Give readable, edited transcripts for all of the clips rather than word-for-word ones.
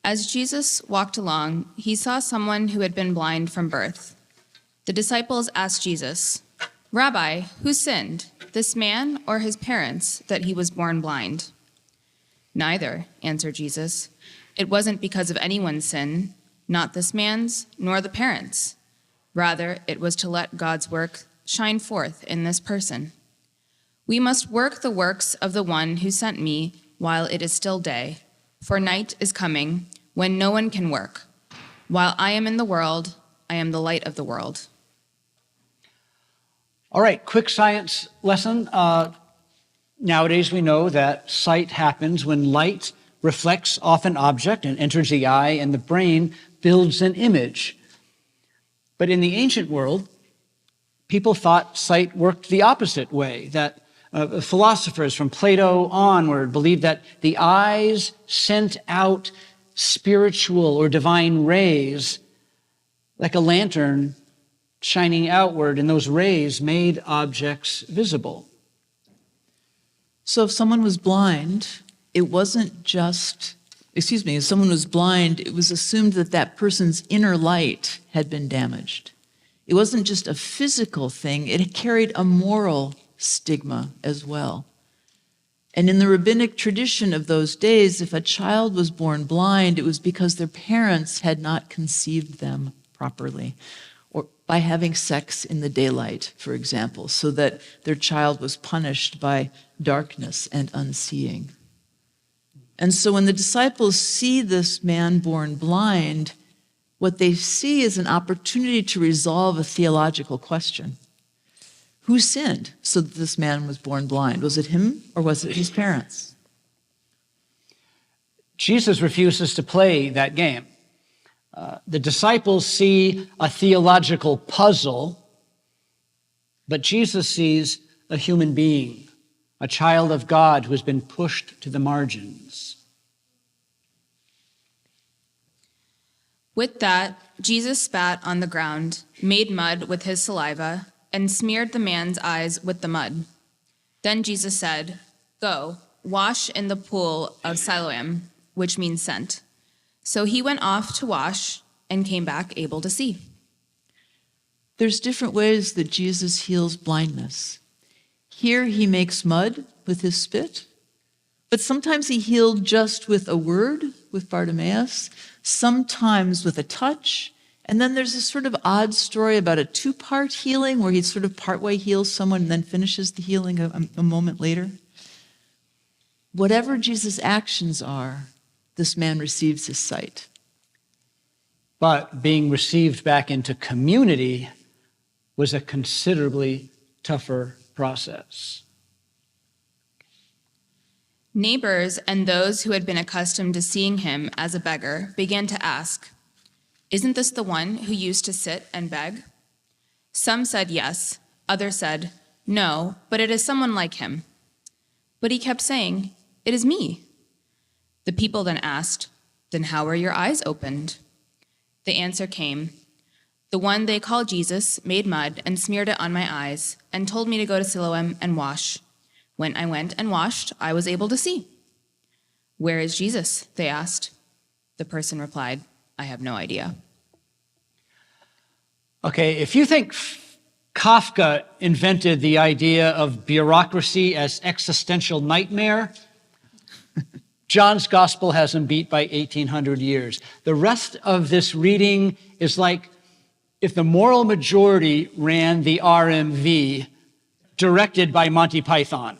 As Jesus walked along, he saw someone who had been blind from birth. The disciples asked Jesus, "Rabbi, who sinned, this man or his parents, that he was born blind?" "Neither," answered Jesus. "It wasn't because of anyone's sin, not this man's, nor the parents'. Rather, it was to let God's work shine forth in this person. We must work the works of the one who sent me while it is still day, for night is coming when no one can work. While I am in the world, I am the light of the world." All right, quick science lesson. Nowadays we know that sight happens when light reflects off an object and enters the eye, and the brain builds an image. But in the ancient world, people thought sight worked the opposite way, that philosophers from Plato onward believed that the eyes sent out spiritual or divine rays like a lantern shining outward, and those rays made objects visible. So if someone was blind, it wasn't just, if someone was blind, it was assumed that that person's inner light had been damaged. It wasn't just a physical thing, it carried a moral stigma as well. And in the rabbinic tradition of those days, if a child was born blind, it was because their parents had not conceived them properly, or by having sex in the daylight, for example, so that their child was punished by darkness and unseeing. And so when the disciples see this man born blind, what they see is an opportunity to resolve a theological question. Who sinned so that this man was born blind? Was it him or was it his parents? Jesus refuses to play that game. The disciples see a theological puzzle, but Jesus sees a human being, a child of God who has been pushed to the margins. With that, Jesus spat on the ground, made mud with his saliva, and smeared the man's eyes with the mud. Then Jesus said, "Go, wash in the pool of Siloam," which means sent. So he went off to wash and came back able to see. There's different ways that Jesus heals blindness. Here he makes mud with his spit, but sometimes he healed just with a word with Bartimaeus, sometimes with a touch, and then there's this sort of odd story about a two-part healing where he sort of partway heals someone and then finishes the healing a moment later. Whatever Jesus' actions are, this man receives his sight. But being received back into community was a considerably tougher process. Neighbors and those who had been accustomed to seeing him as a beggar began to ask, "Isn't this the one who used to sit and beg?" Some said yes, others said, "No, but it is someone like him." But he kept saying, "It is me." The people then asked, "Then how were your eyes opened?" The answer came, "The one they call Jesus made mud and smeared it on my eyes and told me to go to Siloam and wash. When I went and washed, I was able to see." "Where is Jesus?" they asked. The person replied, "I have no idea." Okay, if you think Kafka invented the idea of bureaucracy as existential nightmare, John's gospel has him beat by 1,800 years. The rest of this reading is like if the moral majority ran the RMV directed by Monty Python.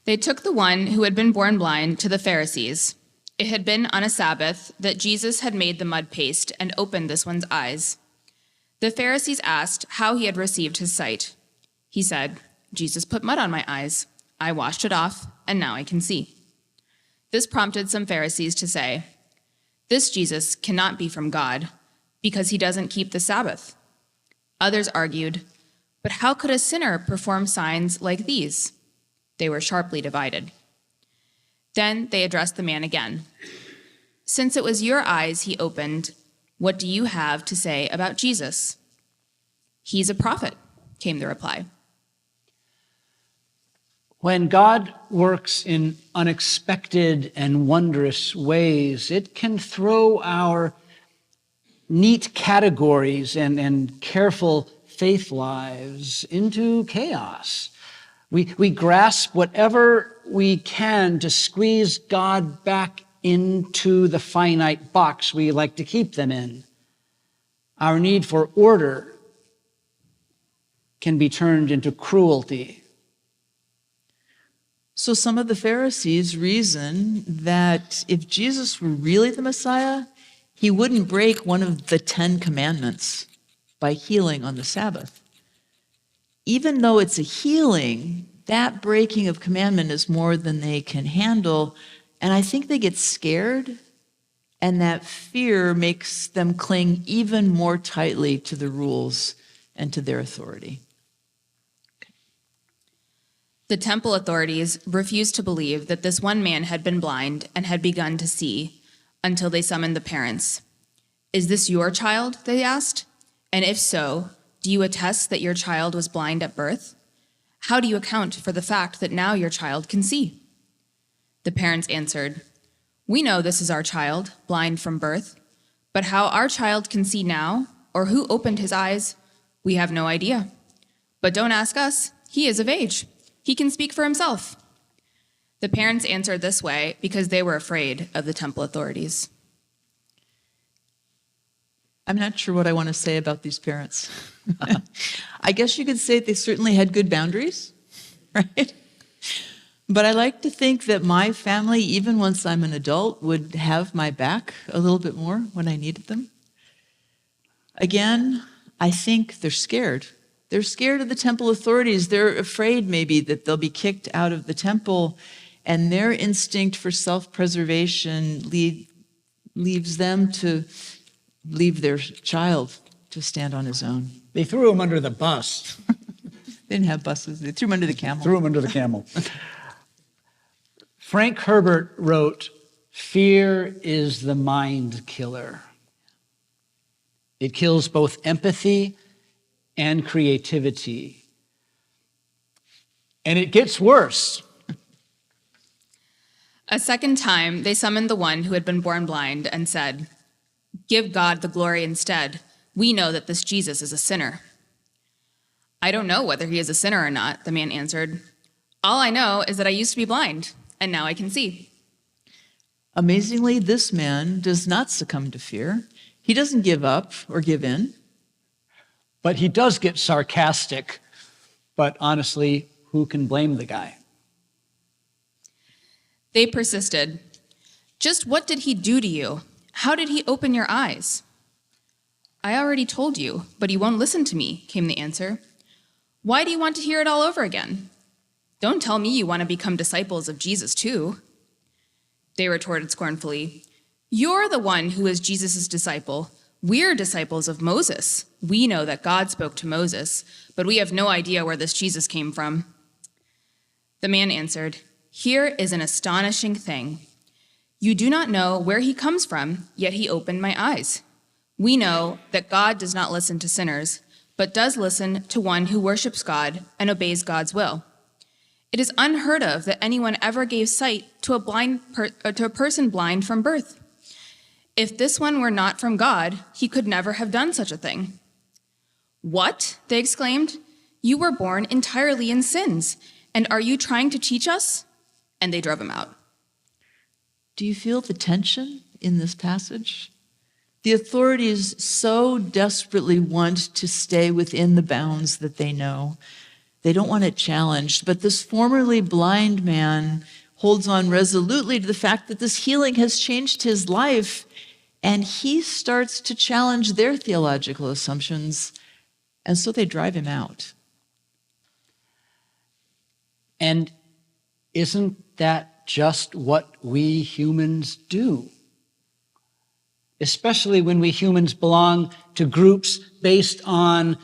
They took the one who had been born blind to the Pharisees. It had been on a Sabbath that Jesus had made the mud paste and opened this one's eyes. The Pharisees asked how he had received his sight. He said, "Jesus put mud on my eyes. I washed it off, and now I can see." This prompted some Pharisees to say, "This Jesus cannot be from God, because he doesn't keep the Sabbath." Others argued, "But how could a sinner perform signs like these?" They were sharply divided. Then they addressed the man again. "Since it was your eyes he opened, what do you have to say about Jesus?" "He's a prophet," came the reply. When God works in unexpected and wondrous ways, it can throw our neat categories and careful faith lives into chaos. We grasp whatever we can to squeeze God back into the finite box we like to keep them in. Our need for order can be turned into cruelty. So some of the Pharisees reason that if Jesus were really the Messiah, he wouldn't break one of the 10 commandments by healing on the Sabbath. Even though it's a healing, that breaking of commandment is more than they can handle. And I think they get scared, and that fear makes them cling even more tightly to the rules and to their authority. The temple authorities refused to believe that this one man had been blind and had begun to see until they summoned the parents. "Is this your child?" they asked. "And if so, do you attest that your child was blind at birth? How do you account for the fact that now your child can see?" The parents answered, "We know this is our child, blind from birth, but how our child can see now, or who opened his eyes, we have no idea. But don't ask us, he is of age. He can speak for himself." The parents answered this way because they were afraid of the temple authorities. I'm not sure what I want to say about these parents. I guess you could say they certainly had good boundaries, right? But I like to think that my family, even once I'm an adult, would have my back a little bit more when I needed them. Again, I think they're scared. They're scared of the temple authorities. They're afraid maybe that they'll be kicked out of the temple, and their instinct for self-preservation leaves them to leave their child to stand on his own. They threw him under the bus. They didn't have buses. They threw him under the camel. Threw him under the camel. Frank Herbert wrote, "Fear is the mind killer. It kills both empathy and creativity. And it gets worse." A second time, they summoned the one who had been born blind and said, "Give God the glory instead. We know that this Jesus is a sinner." "I don't know whether he is a sinner or not," the man answered. "All I know is that I used to be blind, and now I can see." Amazingly, this man does not succumb to fear. He doesn't give up or give in. But he does get sarcastic. But honestly, who can blame the guy? They persisted. "Just what did he do to you? How did he open your eyes?" "I already told you, but you won't listen to me," came the answer. "Why do you want to hear it all over again? Don't tell me you want to become disciples of Jesus too." They retorted scornfully, "You're the one who is Jesus' disciple. We're disciples of Moses. We know that God spoke to Moses, but we have no idea where this Jesus came from." The man answered, "Here is an astonishing thing. You do not know where he comes from, yet he opened my eyes. We know that God does not listen to sinners, but does listen to one who worships God and obeys God's will. It is unheard of that anyone ever gave sight to a person blind from birth. If this one were not from God, he could never have done such a thing." "What?" they exclaimed. "You were born entirely in sins, and are you trying to teach us?" And they drove him out. Do you feel the tension in this passage? The authorities so desperately want to stay within the bounds that they know. They don't want it challenged, but this formerly blind man holds on resolutely to the fact that this healing has changed his life, and he starts to challenge their theological assumptions, and so they drive him out. And isn't that just what we humans do? Especially when we humans belong to groups based on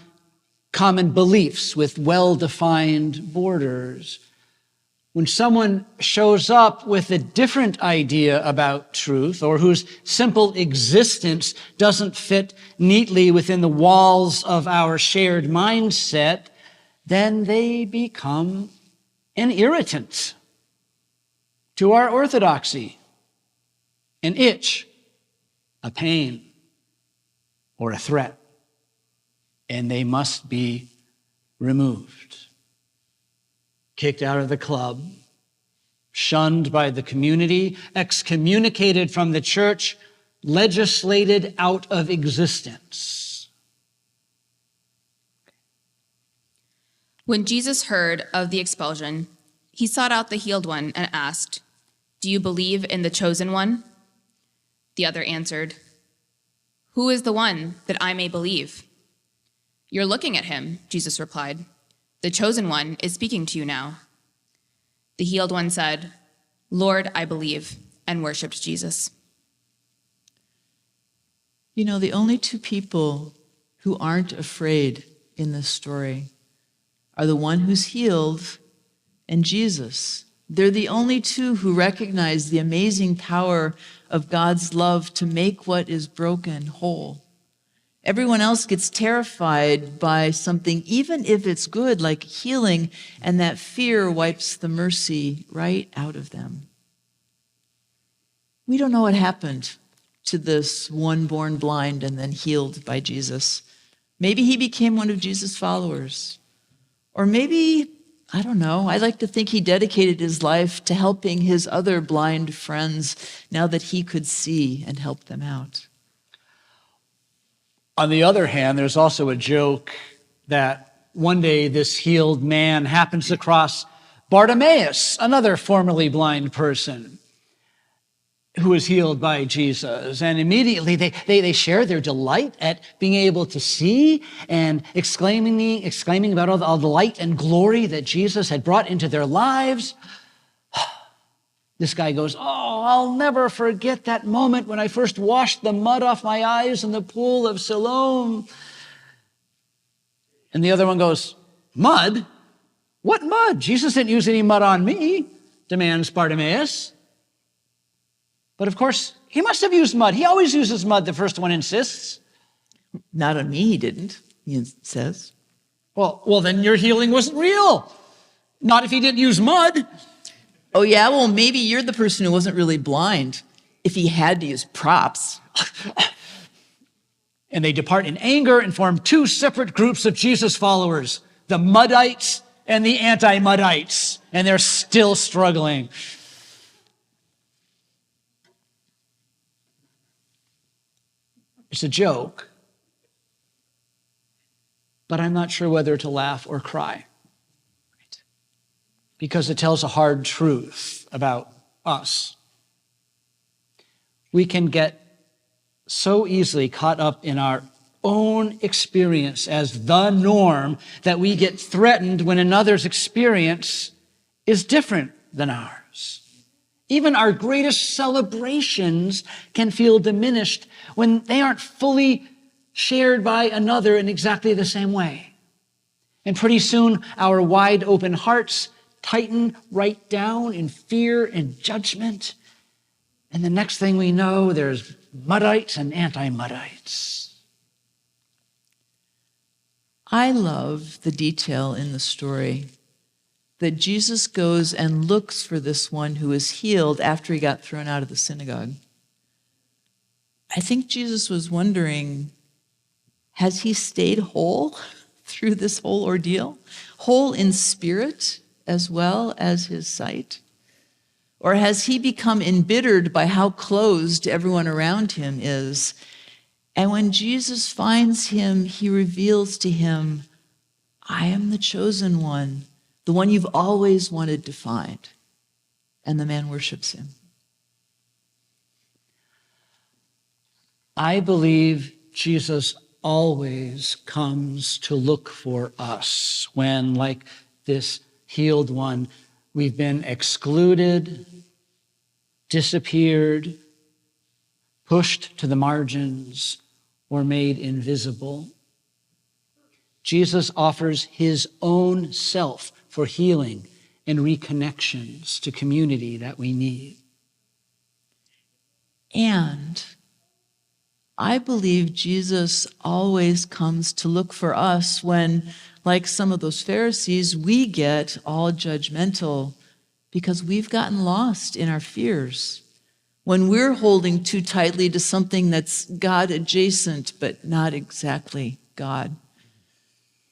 common beliefs with well-defined borders. When someone shows up with a different idea about truth, or whose simple existence doesn't fit neatly within the walls of our shared mindset, then they become an irritant to our orthodoxy, an itch, a pain, or a threat, and they must be removed. Kicked out of the club, shunned by the community, excommunicated from the church, legislated out of existence. When Jesus heard of the expulsion, he sought out the healed one and asked, "Do you believe in the chosen one?" The other answered, "Who is the one that I may believe?" "You're looking at him," Jesus replied. "The chosen one is speaking to you now." The healed one said, "Lord, I believe," and worshiped Jesus. You know, the only two people who aren't afraid in this story are the one who's healed and Jesus. They're the only two who recognize the amazing power of God's love to make what is broken whole. Everyone else gets terrified by something, even if it's good, like healing, and that fear wipes the mercy right out of them. We don't know what happened to this one born blind and then healed by Jesus. Maybe he became one of Jesus' followers. Or maybe, I don't know, I like to think he dedicated his life to helping his other blind friends now that he could see and help them out. On the other hand, there's also a joke that one day this healed man happens across Bartimaeus, another formerly blind person who was healed by Jesus. And immediately they share their delight at being able to see and exclaiming about all the light and glory that Jesus had brought into their lives. This guy goes, "Oh, I'll never forget that moment when I first washed the mud off my eyes in the pool of Siloam." And the other one goes, "Mud? What mud? Jesus didn't use any mud on me," demands Bartimaeus. But of course, he must have used mud. He always uses mud, the first one insists. Not on me, he didn't, he says. Well, then your healing wasn't real. Not if he didn't use mud. Oh yeah, well maybe you're the person who wasn't really blind if he had to use props. And they depart in anger and form two separate groups of Jesus followers, the Muddites and the anti-Muddites. And they're still struggling. It's a joke, but I'm not sure whether to laugh or cry. Because it tells a hard truth about us. We can get so easily caught up in our own experience as the norm that we get threatened when another's experience is different than ours. Even our greatest celebrations can feel diminished when they aren't fully shared by another in exactly the same way. And pretty soon, our wide open hearts tighten right down in fear and judgment. And the next thing we know, there's Muddites and anti-Muddites. I love the detail in the story that Jesus goes and looks for this one who is healed after he got thrown out of the synagogue. I think Jesus was wondering, has he stayed whole through this whole ordeal? Whole in spirit as well as his sight? Or has he become embittered by how closed everyone around him is? And when Jesus finds him, he reveals to him, "I am the chosen one, the one you've always wanted to find." And the man worships him. I believe Jesus always comes to look for us when, like this healed one, we've been excluded, disappeared, pushed to the margins, or made invisible. Jesus offers his own self for healing and reconnections to community that we need. And I believe Jesus always comes to look for us when, like some of those Pharisees, we get all judgmental because we've gotten lost in our fears. When we're holding too tightly to something that's God adjacent, but not exactly God.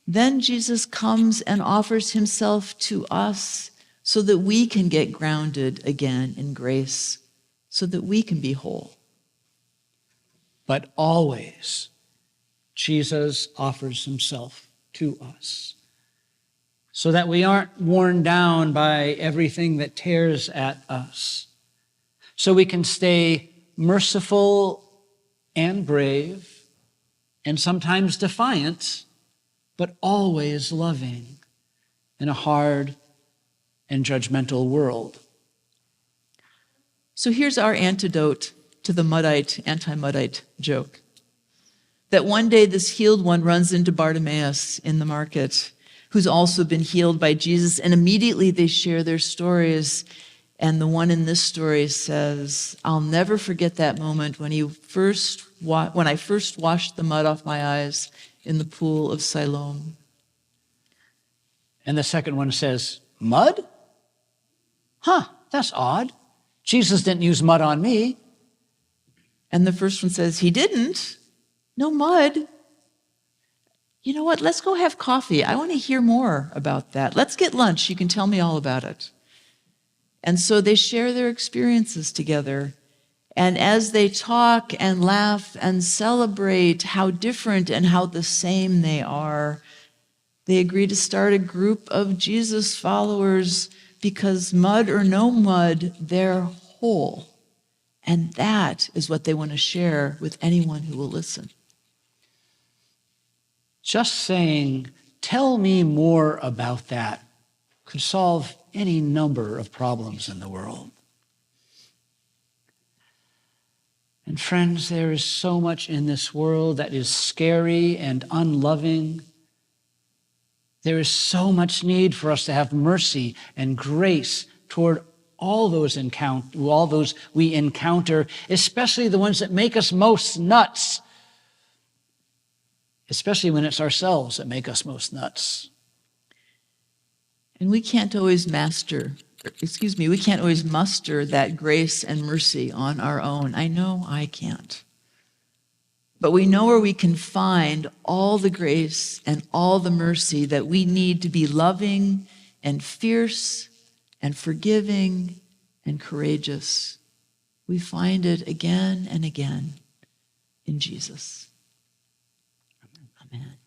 Then Jesus comes and offers himself to us so that we can get grounded again in grace, so that we can be whole. But always, Jesus offers himself to us so that we aren't worn down by everything that tears at us, so we can stay merciful and brave and sometimes defiant, but always loving in a hard and judgmental world. So here's our antidote to the Muddite, anti-Muddite joke. That one day this healed one runs into Bartimaeus in the market, who's also been healed by Jesus, and immediately they share their stories. And the one in this story says, "I'll never forget that moment when I first washed the mud off my eyes in the pool of Siloam." And the second one says, "Mud? Huh, that's odd. Jesus didn't use mud on me." And the first one says, "He didn't? No mud? You know what? Let's go have coffee. I want to hear more about that. Let's get lunch. You can tell me all about it." And so they share their experiences together. And as they talk and laugh and celebrate how different and how the same they are, they agree to start a group of Jesus followers because mud or no mud, they're whole. And that is what they want to share with anyone who will listen. Just saying, "Tell me more about that," could solve any number of problems in the world. And friends, there is so much in this world that is scary and unloving. There is so much need for us to have mercy and grace toward all those we encounter, especially the ones that make us most nuts, especially when it's ourselves that make us most nuts. And we can't always muster that grace and mercy on our own. I know I can't. But we know where we can find all the grace and all the mercy that we need to be loving and fierce and forgiving and courageous. We find it again and again in Jesus. Amen.